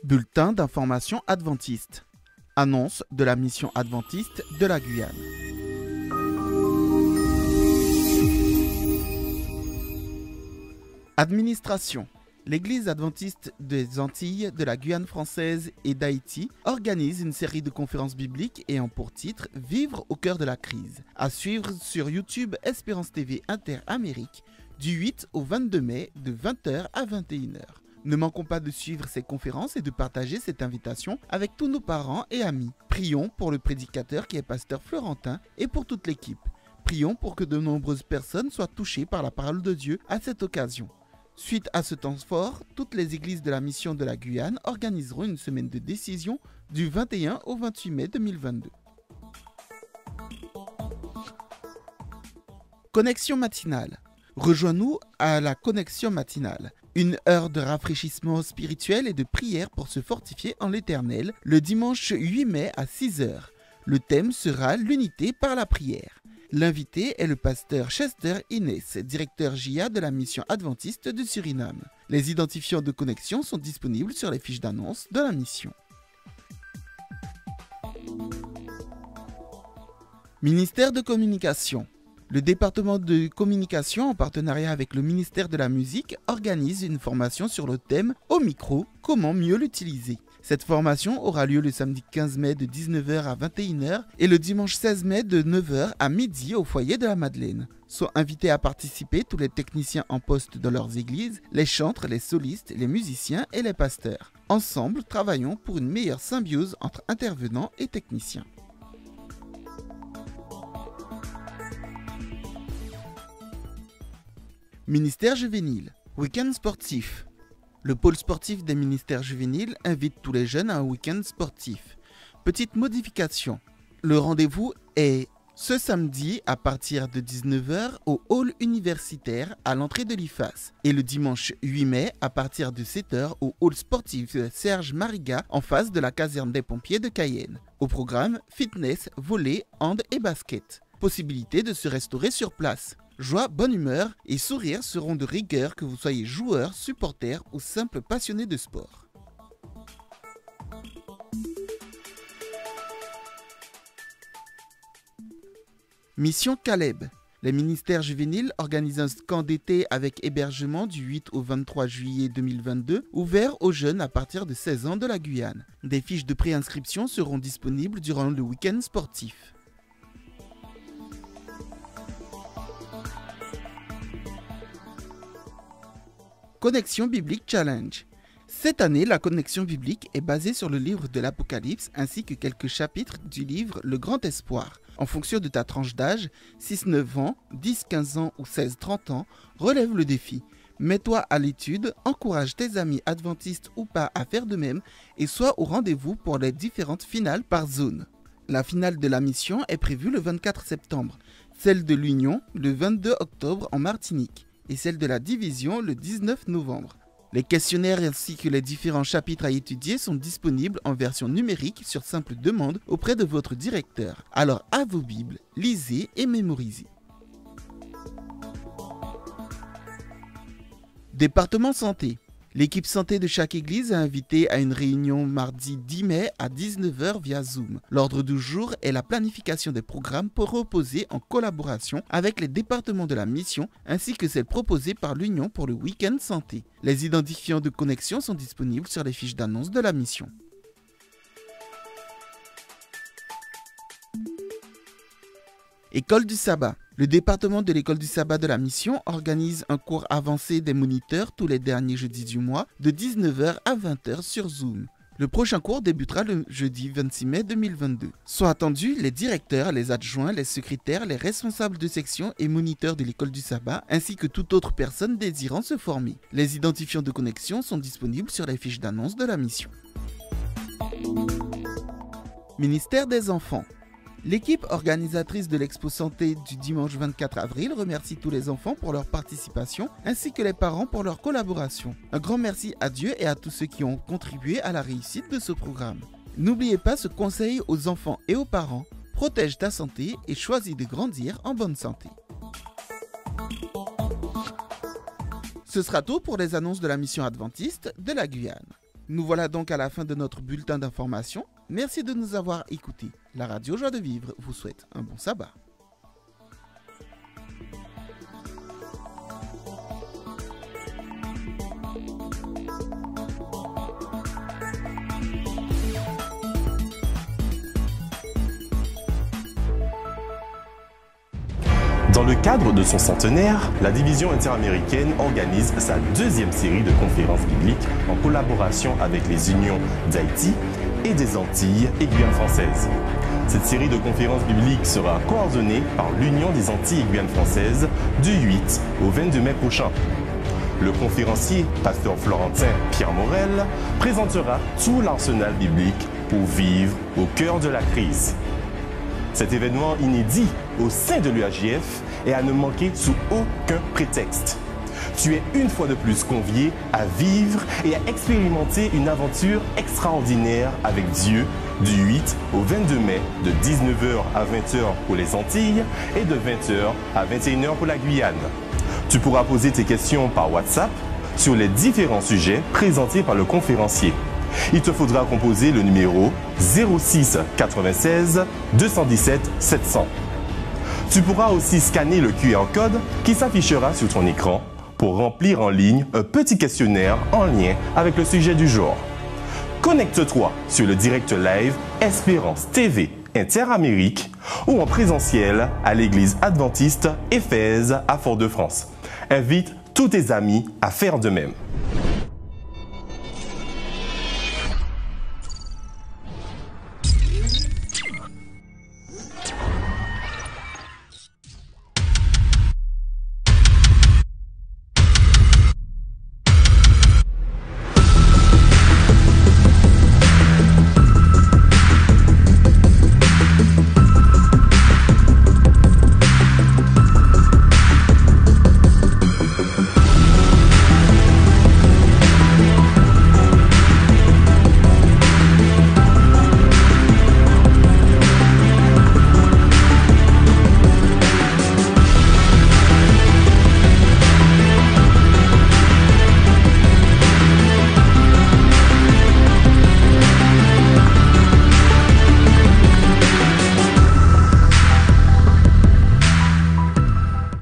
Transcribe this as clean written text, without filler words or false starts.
Bulletin d'information adventiste. Annonce de la mission adventiste de la Guyane. Administration. L'Église adventiste des Antilles, de la Guyane française et d'Haïti organise une série de conférences bibliques ayant pour titre « Vivre au cœur de la crise » à suivre sur YouTube Espérance TV Inter-Amérique du 8 au 22 mai de 20h à 21h. Ne manquons pas de suivre ces conférences et de partager cette invitation avec tous nos parents et amis. Prions pour le prédicateur qui est pasteur Florentin et pour toute l'équipe. Prions pour que de nombreuses personnes soient touchées par la parole de Dieu à cette occasion. Suite à ce temps fort, toutes les églises de la mission de la Guyane organiseront une semaine de décision du 21 au 28 mai 2022. Connexion matinale. Rejoins-nous à la connexion matinale. Une heure de rafraîchissement spirituel et de prière pour se fortifier en l'Éternel le dimanche 8 mai à 6h. Le thème sera l'unité par la prière. L'invité est le pasteur Chester Inès, directeur JA de la mission adventiste de Suriname. Les identifiants de connexion sont disponibles sur les fiches d'annonce de la mission. Ministère de communication. Le département de communication, en partenariat avec le ministère de la musique, organise une formation sur le thème « Au micro, comment mieux l'utiliser ». Cette formation aura lieu le samedi 15 mai de 19h à 21h et le dimanche 16 mai de 9h à midi au foyer de la Madeleine. Sont invités à participer tous les techniciens en poste dans leurs églises, les chantres, les solistes, les musiciens et les pasteurs. Ensemble, travaillons pour une meilleure symbiose entre intervenants et techniciens. Ministère juvénile. Week-end sportif. Le pôle sportif des ministères juvéniles invite tous les jeunes à un week-end sportif. Petite modification. Le rendez-vous est ce samedi à partir de 19h au hall universitaire à l'entrée de l'IFAS et le dimanche 8 mai à partir de 7h au hall sportif Serge Mariga en face de la caserne des pompiers de Cayenne. Au programme, fitness, volley, hand et basket. Possibilité de se restaurer sur place. Joie, bonne humeur et sourire seront de rigueur que vous soyez joueur, supporter ou simple passionné de sport. Mission Caleb. Les ministères juvéniles organisent un camp d'été avec hébergement du 8 au 23 juillet 2022, ouvert aux jeunes à partir de 16 ans de la Guyane. Des fiches de préinscription seront disponibles durant le week-end sportif. Connexion biblique challenge. Cette année, la connexion biblique est basée sur le livre de l'Apocalypse ainsi que quelques chapitres du livre Le Grand Espoir. En fonction de ta tranche d'âge, 6-9 ans, 10-15 ans ou 16-30 ans, relève le défi. Mets-toi à l'étude, encourage tes amis adventistes ou pas à faire de même et sois au rendez-vous pour les différentes finales par zone. La finale de la mission est prévue le 24 septembre, celle de l'Union le 22 octobre en Martinique et celle de la division le 19 novembre. Les questionnaires ainsi que les différents chapitres à étudier sont disponibles en version numérique sur simple demande auprès de votre directeur. Alors à vos Bibles, lisez et mémorisez. Département santé. L'équipe santé de chaque église est invitée à une réunion mardi 10 mai à 19h via Zoom. L'ordre du jour est la planification des programmes pour reposer en collaboration avec les départements de la mission ainsi que celles proposées par l'Union pour le week-end santé. Les identifiants de connexion sont disponibles sur les fiches d'annonce de la mission. École du sabbat. Le département de l'école du sabbat de la mission organise un cours avancé des moniteurs tous les derniers jeudis du mois de 19h à 20h sur Zoom. Le prochain cours débutera le jeudi 26 mai 2022. Sont attendus les directeurs, les adjoints, les secrétaires, les responsables de section et moniteurs de l'école du sabbat, ainsi que toute autre personne désirant se former. Les identifiants de connexion sont disponibles sur les fiches d'annonce de la mission. Ministère des enfants. L'équipe organisatrice de l'Expo Santé du dimanche 24 avril remercie tous les enfants pour leur participation ainsi que les parents pour leur collaboration. Un grand merci à Dieu et à tous ceux qui ont contribué à la réussite de ce programme. N'oubliez pas ce conseil aux enfants et aux parents, protège ta santé et choisis de grandir en bonne santé. Ce sera tout pour les annonces de la mission adventiste de la Guyane. Nous voilà donc à la fin de notre bulletin d'information. Merci de nous avoir écoutés. La radio Joie de Vivre vous souhaite un bon sabbat. Dans le cadre de son centenaire, la division interaméricaine organise sa deuxième série de conférences bibliques en collaboration avec les unions d'Haïti et des Antilles et Guyane française. Cette série de conférences bibliques sera coordonnée par l'Union des Antilles et Guyane française du 8 au 22 mai prochain. Le conférencier, pasteur florentin Pierre Morel, présentera tout l'arsenal biblique pour vivre au cœur de la crise. Cet événement inédit au sein de l'UAJF est à ne manquer sous aucun prétexte. Tu es une fois de plus convié à vivre et à expérimenter une aventure extraordinaire avec Dieu du 8 au 22 mai de 19h à 20h pour les Antilles et de 20h à 21h pour la Guyane. Tu pourras poser tes questions par WhatsApp sur les différents sujets présentés par le conférencier. Il te faudra composer le numéro 06 96 217 700. Tu pourras aussi scanner le QR code qui s'affichera sur ton écran pour remplir en ligne un petit questionnaire en lien avec le sujet du jour. Connecte-toi sur le direct live Espérance TV Interamérique ou en présentiel à l'église adventiste Éphèse à Fort-de-France. Invite tous tes amis à faire de même.